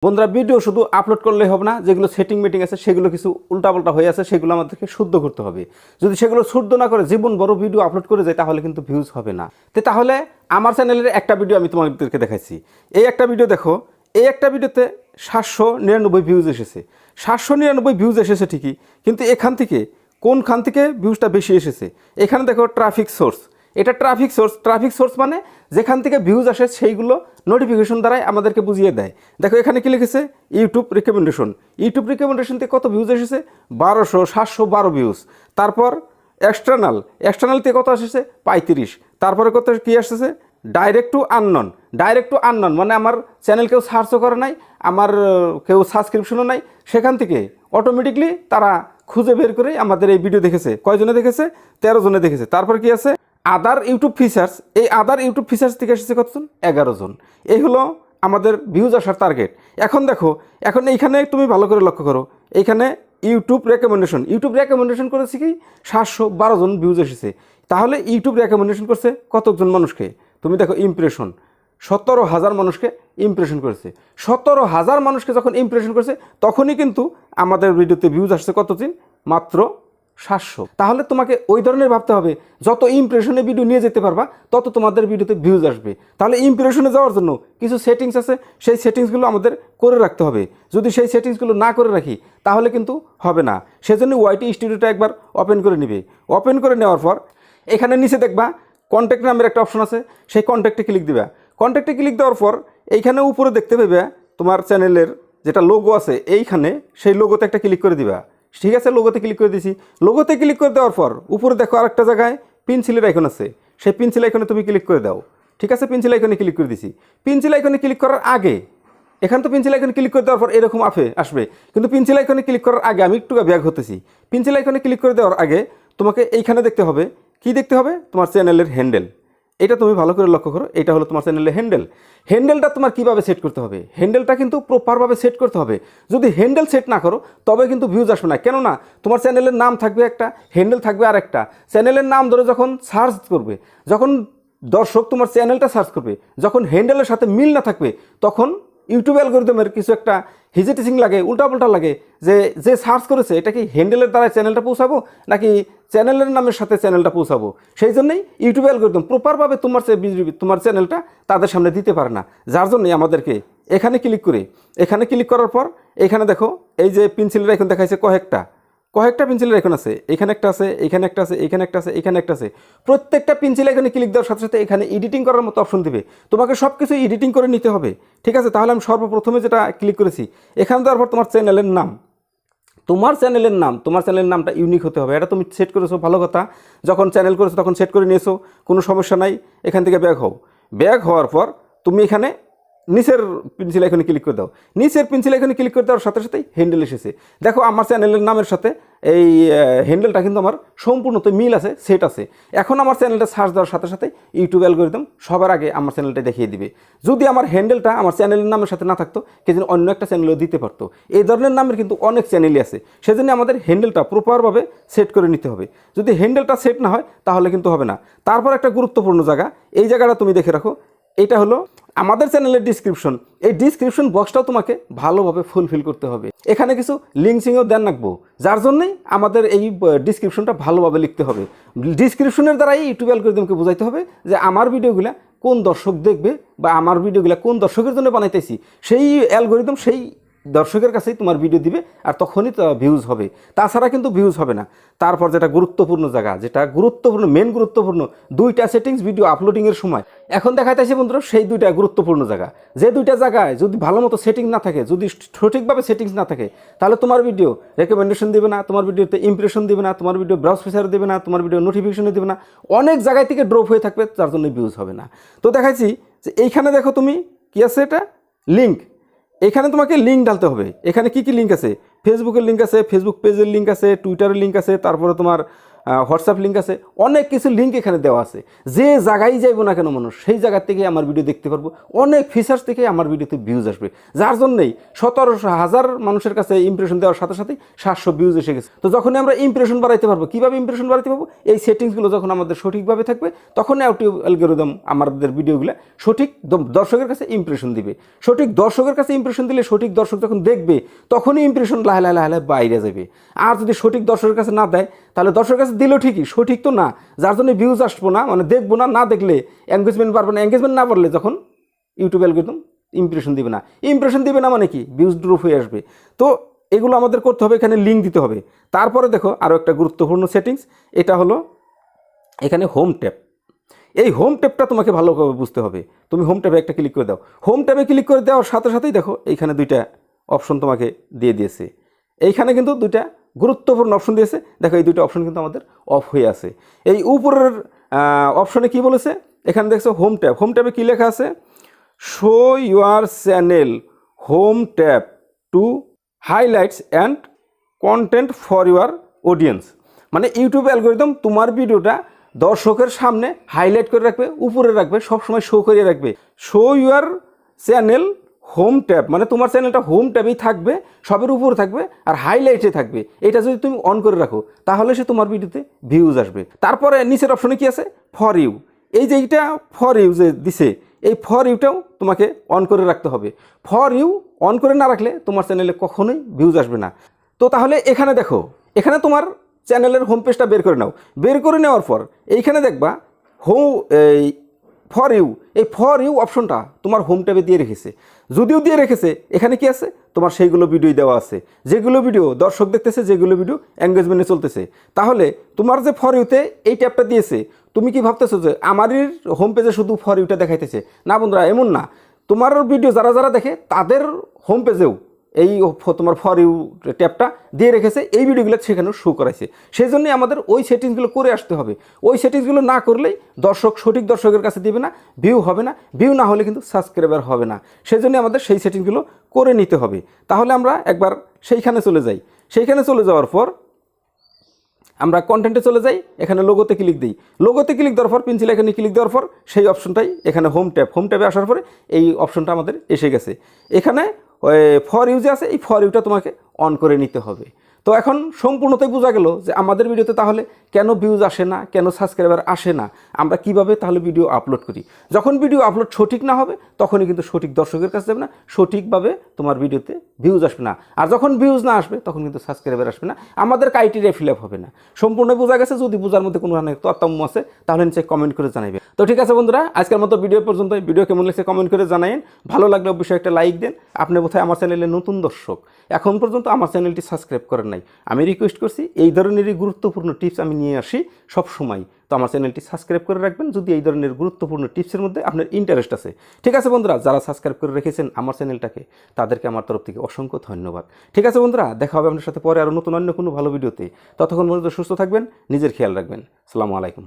বন্ধুরা ভিডিও শুধু আপলোড করলেই হবে না, যেগুলো সেটিং মিটিং আছে সেগুলো কিছু উল্টাপাল্টা হয়ে আছে, সেগুলো আমাদেরকে শুদ্ধ করতে হবে। যদি সেগুলো শুদ্ধ না করে জীবন বড় ভিডিও আপলোড করে যায় তাহলে কিন্তু ভিউজ হবে না। তাহলে আমার চ্যানেলের একটা ভিডিও আমি তোমাদেরকে দেখাইছি। এই একটা ভিডিও দেখো, এই একটা ভিডিওতে 799 ভিউজ এসেছে। 799 ভিউজ এসেছে ঠিকই, কিন্তু এখান থেকে কোনখান থেকে ভিউজটা বেশি এসেছে? এখানে দেখো ট্রাফিক সোর্স, এটা ট্রাফিক সোর্স মানে যেখান থেকে ভিউজ আসে সেইগুলো নোটিফিকেশন দ্বারাই আমাদেরকে বুঝিয়ে দেয়। দেখো এখানে কি লিখেছে, ইউটিউব রিকমেন্ডেশন থেকে কত ভিউজ এসেছে? 712 ভিউজ। তারপর এক্সটার্নাল থেকে কত এসেছে? 35। তারপরে কত কি আসতেছে? ডাইরেক্ট টু আননন মানে আমার চ্যানেল কেউ সার্চও করে নাই, আমার কেউ সাবস্ক্রিপশনও নাই, সেখান থেকে অটোমেটিকলি তারা খুঁজে বের করে আমাদের এই ভিডিও দেখেছে। কয়জনে দেখেছে? 13 জনে দেখেছে। তারপর কি আছে? আদার ইউটিউব ফিচার্স, এই আদার ইউটিউব ফিচার্স থেকে এসেছে কতজন? 11 জন। এই হলো আমাদের ভিউজ আসার টার্গেট। এখন দেখো, এখন এইখানে তুমি ভালো করে লক্ষ্য করো, এইখানে ইউটিউব রেকমেন্ডেশন করেছে কি 712 জন ভিউজ এসেছে। তাহলে ইউটিউব রেকমেন্ডেশন করছে কতজন মানুষকে? তুমি দেখো ইমপ্রেশন 17,000 মানুষকে ইমপ্রেশন করেছে। 17,000 মানুষকে যখন ইমপ্রেশন করেছে তখনই কিন্তু আমাদের ভিডিওতে ভিউজ আসছে কতদিন? মাত্র 700। তাহলে তোমাকে ওই ধরনের ভাবতে হবে, যত ইমপ্রেশনে ভিডিও নিয়ে যেতে পারবা তত তোমাদের ভিডিওতে ভিউজ আসবে। তাহলে ইমপ্রেশনে যাওয়ার জন্য কিছু সেটিংস আছে, সেই সেটিংসগুলো আমাদের করে রাখতে হবে। যদি সেই সেটিংসগুলো না করে রাখি তাহলে কিন্তু হবে না। সেজন্য ওয়াইটি স্টুডিওটা একবার ওপেন করে নিবে। ওপেন করে নেওয়ার পর এখানে নিচে দেখবা কন্ট্যাক্ট নামের একটা অপশন আছে, সেই কন্ট্যাক্টে ক্লিক দিবা। কন্ট্যাক্টে ক্লিক দেওয়ার পর এইখানে উপরে দেখতে পাবে তোমার চ্যানেলের যেটা লোগো আছে, এইখানে সেই লোগোতে একটা ক্লিক করে দিবা। ঠিক আছে, লোগোতে ক্লিক করে দিছি। লোগোতে ক্লিক করে দেওয়ার পর উপরে দেখো আরেকটা জায়গায় পেন্সিলের আইকন আছে, সেই পেন্সিল আইকনে তুমি ক্লিক করে দাও। ঠিক আছে, পেন্সিল আইকনে ক্লিক করে দিছি। পেন্সিল আইকনে ক্লিক করার আগে এখান তো পেন্সিল আইকনে ক্লিক করে দেওয়ার পর এরকম আসবে, কিন্তু পেন্সিল আইকনে ক্লিক করার আগে আমি একটু ব্যাক হতেছি। পেন্সিল আইকনে ক্লিক করে দেওয়ার আগে তোমাকে এইখানে দেখতে হবে, কি দেখতে হবে? তোমার চ্যানেলের হ্যান্ডেল। এটা তুমি ভালো করে লক্ষ্য করো, এটা হলো তোমার চ্যানেলের হ্যান্ডেলটা তোমার কীভাবে সেট করতে হবে? হ্যান্ডেলটা কিন্তু প্রপারভাবে সেট করতে হবে। যদি হ্যান্ডেল সেট না করো তবে কিন্তু ভিউজ আসবে না। কেননা তোমার চ্যানেলের নাম থাকবে একটা, হ্যান্ডেল থাকবে আর একটা। চ্যানেলের নাম ধরে যখন সার্চ করবে, যখন দর্শক তোমার চ্যানেলটা সার্চ করবে, যখন হ্যান্ডেলের সাথে মিল না থাকবে তখন ইউটিউব অ্যালগরিদমের কিছু একটা হিজিটেসিং লাগে, উল্টাপাল্টা লাগে, যে সার্চ করেছে এটা কি হ্যান্ডেলের দ্বারা চ্যানেলটা পৌঁছাবো নাকি চ্যানেলের নামের সাথে চ্যানেলটা পৌঁছাবো। সেই জন্যই ইউটিউব অ্যালগরিদম প্রপারভাবে তোমার চ্যানেলটা তাদের সামনে দিতে পারে না। যার জন্যই আমাদেরকে এখানে ক্লিক করার পর এখানে দেখো এই যে পেন্সিলের আইকন দেখাইছে কয়েকটা পেন্সিলের আইকন আছে, এখানে একটা আছে, এখানে একটা আছে, এখানে একটা আছে, এখানে একটা আছে। প্রত্যেকটা পেন্সিল আইকনে ক্লিক দেওয়ার সাথে সাথে এখানে এডিটিং করার মতো অপশন দিবে। তোমাকে সব কিছু এডিটিং করে নিতে হবে। ঠিক আছে, তাহলে আমি সর্বপ্রথমে যেটা ক্লিক করেছি, এখানে দেওয়ার পর তোমার চ্যানেলের নামটা ইউনিক হতে হবে। এটা তুমি সেট করেছো, ভালো কথা। যখন চ্যানেল করেছো তখন সেট করে নিয়েছো, কোনো সমস্যা নাই। এখান থেকে ব্যাক হওয়ার পর তুমি এখানে নিচের পেন্সিল আইকনে ক্লিক করে দাও। নিচের পেন্সিল আইকনে ক্লিক করে দেওয়ার সাথে সাথেই হ্যান্ডেল এসেছে। দেখো আমার চ্যানেলের নামের সাথে এই হ্যান্ডেলটা কিন্তু আমার সম্পূর্ণত মিল আছে, সেট আছে। এখন আমার চ্যানেলটা সার্চ দেওয়ার সাথে সাথে ইউটিউব অ্যালগরিদম সবার আগে আমার চ্যানেলটা দেখিয়ে দিবে। যদি আমার হ্যান্ডেলটা আমার চ্যানেলের নামের সাথে না থাকতো, কে যেন অন্য একটা চ্যানেলও দিতে পারতো। এই ধরনের নামের কিন্তু অনেক চ্যানেলই আছে। সেজন্য আমাদের হ্যান্ডেলটা প্রপারভাবে সেট করে নিতে হবে। যদি হ্যান্ডেলটা সেট না হয় তাহলে কিন্তু হবে না। তারপর একটা গুরুত্বপূর্ণ জায়গা, এই জায়গাটা তুমি দেখে রাখো, এটা হলো আমাদের চ্যানেলের ডিসক্রিপশন। এই ডিসক্রিপশন বক্সটাও তোমাকে ভালোভাবে ফুলফিল করতে হবে। এখানে কিছু লিঙ্কসিংও দেন রাখবো, যার জন্যই আমাদের এই ডিসক্রিপশনটা ভালোভাবে লিখতে হবে। ডিসক্রিপশনের দ্বারাই ইউটিউব অ্যালগরিদমকে বোঝাইতে হবে যে আমার ভিডিওগুলো কোন দর্শক দেখবে বা আমার ভিডিওগুলো কোন দর্শকের জন্য বানাইতেছি। সেই অ্যালগরিদম সেই দর্শকের কাছেই তোমার ভিডিও দিবে, আর তখনই তো ভিউজ হবে, তাছাড়া কিন্তু ভিউজ হবে না। তারপর যেটা গুরুত্বপূর্ণ জায়গা, মেন গুরুত্বপূর্ণ দুইটা সেটিংস ভিডিও আপলোডিংয়ের সময় এখন দেখাইতেছে বন্ধুরা, সেই দুইটা গুরুত্বপূর্ণ জায়গা। যে দুইটা জায়গায় যদি ভালো মতো সেটিং না থাকে, যদি সঠিকভাবে সেটিংস না থাকে, তাহলে তোমার ভিডিও রেকমেন্ডেশন দেবে না, তোমার ভিডিওতে ইমপ্রেশন দেবে না, তোমার ভিডিও ব্রাউজ ফিচার দেবে না, তোমার ভিডিও নোটিফিকেশনে দেবে না, অনেক জায়গায় থেকে ড্রপ হয়ে থাকবে, তার জন্য ভিউজ হবে না। তো দেখাইছি যে এইখানে দেখো তুমি কি আছে, এটা লিঙ্ক। এখানে তোমাকে লিঙ্ক ডালতে হবে। এখানে কি লিঙ্ক আছে? ফেসবুকের লিঙ্ক আছে, ফেসবুক পেজের লিঙ্ক আছে, টুইটারের লিঙ্ক আছে, তারপরে তোমার হোয়াটসঅ্যাপ লিঙ্ক আছে, অনেক কিছু লিঙ্ক এখানে দেওয়া আছে। যে জায়গায় যাইবো না কেন মানুষ, সেই জায়গা থেকে আমার ভিডিও দেখতে পারবো, অনেক ফিচার্স থেকে আমার ভিডিওতে ভিউজ আসবে, যার জন্যই 17,000 মানুষের কাছে ইমপ্রেশন দেওয়ার সাথে সাথেই 700 ভিউজ এসে গেছে। তো যখনই আমরা ইমপ্রেশন বাড়াইতে পারবো, কীভাবে ইমপ্রেশন বাড়াইতে পারবো, এই সেটিংসগুলো যখন আমাদের সঠিকভাবে থাকবে, তখন ইউটিউব অ্যালগরিদম আমাদের ভিডিওগুলো সঠিক দর্শকের কাছে ইমপ্রেশন দিবে। সঠিক দর্শকের কাছে ইমপ্রেশন দিলে সঠিক দর্শক যখন দেখবে, তখনই ইমপ্রেশন লাহে লাহে লাহে বাইরে যাবে। আর যদি সঠিক দর্শকের কাছে না দেয়, তাহলে দর্শকের কাছে দিলেও ঠিকই, সঠিক তো না, যার জন্য ভিউজ আসবো না, মানে দেখবো না, না দেখলে এনগেজমেন্ট পারবো না, এনগেজমেন্ট না পারলে যখন ইউটিউব অ্যালগরিদম ইমপ্রেশন দিবে না। ইমপ্রেশন দিবে না মানে কি, ভিউজ ড্রপ হয়ে আসবে। তো এগুলো আমাদের করতে হবে, এখানে লিঙ্ক দিতে হবে। তারপরে দেখো আরও একটা গুরুত্বপূর্ণ সেটিংস, এটা হলো এখানে হোম ট্যাব। এই হোম ট্যাবটা তোমাকে ভালোভাবে বুঝতে হবে। তুমি হোম ট্যাবে একটা ক্লিক করে দাও। হোম ট্যাবে ক্লিক করে দেওয়ার সাথে সাথেই দেখো এইখানে দুইটা অপশন তোমাকে দিয়ে দিয়েছে। এইখানে কিন্তু দুইটা গুরুত্বপূর্ণ অপশন দিয়েছে। দেখো এই দুইটা অপশন কিন্তু আমাদের অফ হয়ে আছে। এই উপরের অপশনে কি বলেছে, এখানে দেখছো হোম ট্যাব। হোম ট্যাবে কী লেখা আছে, show your channel home tab to highlights and content for your audience. মানে ইউটিউব অ্যালগরিদম তোমার ভিডিওটা দর্শকের সামনে হাইলাইট করে রাখবে, উপরে রাখবে, সবসময় শো করে রাখবে। Show your channel home tab, মানে তোমার চ্যানেলটা হোম ট্যাবেই থাকবে, সবের উপরে থাকবে আর হাইলাইটে থাকবে। এটা যদি তুমি অন করে রাখো, তাহলে সে তোমার ভিডিওতে ভিউজ আসবে। তারপরে নিচের অপশনে কি আছে, ফর ইউ। এই যে এইটা ফর ইউ যে দিছে, এই ফর ইউটাও তোমাকে অন করে রাখতে হবে। ফর ইউ অন করে না রাখলে তোমার চ্যানেলে কখনোই ভিউজ আসবে না। তো তাহলে এখানে দেখো, এখানে তোমার চ্যানেলের হোম পেজটা বের করে নাও। বের করে নেওয়ার পর এইখানে দেখবা এই ফর ইউ, এই ফর ইউ অপশনটা তোমার হোম ট্যাবে দিয়ে রেখেছে। যদিও দিয়ে রেখেছে, এখানে কি আছে, তোমার সেইগুলো ভিডিও দেওয়া আছে, যেগুলো ভিডিও দর্শক দেখতেছে, যেগুলো ভিডিও এঙ্গেজমেন্টে চলতেছে। তাহলে তোমার যে ফর ইউতে এই ট্যাবটা দিয়েছে, তুমি কি ভাবতেছো যে আমারই হোম পেজে শুধু ফর ইউটা দেখাইতেছে? না বন্ধুরা, এমন না। তোমার ভিডিও যারা যারা দেখে, তাদের হোম পেজেও এই তোমার ফর ইউ ট্যাবটা দিয়ে রেখেছে, এই ভিডিওগুলো সেখানেও শো করাইছে। সেই জন্যই আমাদের ওই সেটিংসগুলো করে আসতে হবে। ওই সেটিংসগুলো না করলেই দর্শক সঠিক দর্শকের কাছে দিবে না, ভিউ হবে না, ভিউ না হলে কিন্তু সাবস্ক্রাইবার হবে না। সেই জন্য আমাদের সেই সেটিংসগুলো করে নিতে হবে। তাহলে আমরা একবার সেইখানে চলে যাই। সেইখানে চলে যাওয়ার পর আমরা কন্টেন্টে চলে যাই, এখানে লোগোতে ক্লিক দিই। লোগোতে ক্লিক দেওয়ার পর পেন্সিল এখানে ক্লিক দেওয়ার পর সেই অপশনটাই এখানে হোম ট্যাব। হোম ট্যাবে আসার পরে এই অপশনটা আমাদের এসে গেছে। এখানে ফর ইউজে আছে, এই ফর ইউটা তোমাকে অন করে নিতে হবে। তো এখন সম্পূর্ণতাই বোঝা গেল যে আমাদের ভিডিওতে তাহলে কেন ভিউজ আসে না, কেন সাবস্ক্রাইবার আসে না, আমরা কিভাবে তাহলে ভিডিও আপলোড করি। যখন ভিডিও আপলোড সঠিক না হবে, তখনই কিন্তু সঠিক দর্শকের কাছে যাবে না, সঠিকভাবে তোমার ভিডিওতে ভিউজ আসবে না। আর যখন ভিউজ না আসবে, তখন কিন্তু সাবস্ক্রাইবার আসবে না, আমাদের ক্রাইটেরিয়া ফিল আপ হবে না। সম্পূর্ণ বোঝা গেছে? যদি বোঝার মধ্যে কোনো তারতম্য আছে, তাহলে নিচে কমেন্ট করে জানাবে। তো ঠিক আছে বন্ধুরা, আজকের মতো ভিডিও পর্যন্ত। ভিডিও কেমন লাগছে কমেন্ট করে জানাইন। ভালো লাগলে অবশ্যই একটা লাইক দেন। আপনি বোধহয় আমার চ্যানেলে নতুন দর্শক, এখন পর্যন্ত আমার চ্যানেলটি সাবস্ক্রাইব করেন নাই, আমি রিকোয়েস্ট করছি এই ধরনেরই গুরুত্বপূর্ণ টিপস আমি নিয়ে আসি সব সময়। তো আমার চ্যানেলটি সাবস্ক্রাইব করে রাখবেন যদি এই ধরনের গুরুত্বপূর্ণ টিপসের মধ্যে আপনার ইন্টারেস্ট আছে। ঠিক আছে বন্ধুরা, যারা সাবস্ক্রাইব করে রেখেছেন আমার চ্যানেলটাকে, তাদেরকে আমার তরফ থেকে অসংখ্য ধন্যবাদ। ঠিক আছে বন্ধুরা, দেখা হবে আপনার সাথে পরে আরও নতুন অন্য কোনো ভালো ভিডিওতে। ততক্ষণ পর্যন্ত সুস্থ থাকবেন, নিজের খেয়াল রাখবেন। আসসালামু আলাইকুম।